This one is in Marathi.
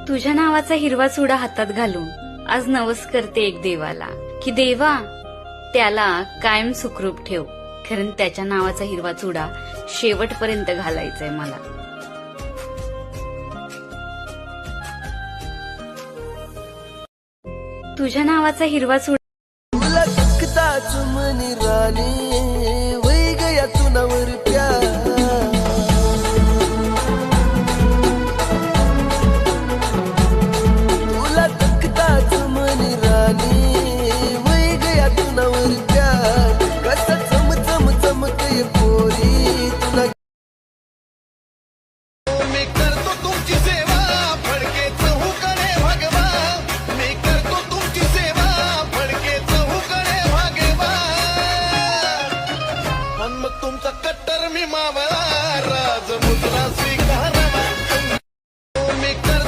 तुझ्या नावाचा हिरवा चुडा हातात घालून आज नवस करते एक देवाला, की देवा त्याला कायम सुखरूप ठेव, कारण त्याच्या नावाचा हिरवा चुडा शेवटपर्यंत घालायचाय मला. तुझ्या नावाचा हिरवा चुडा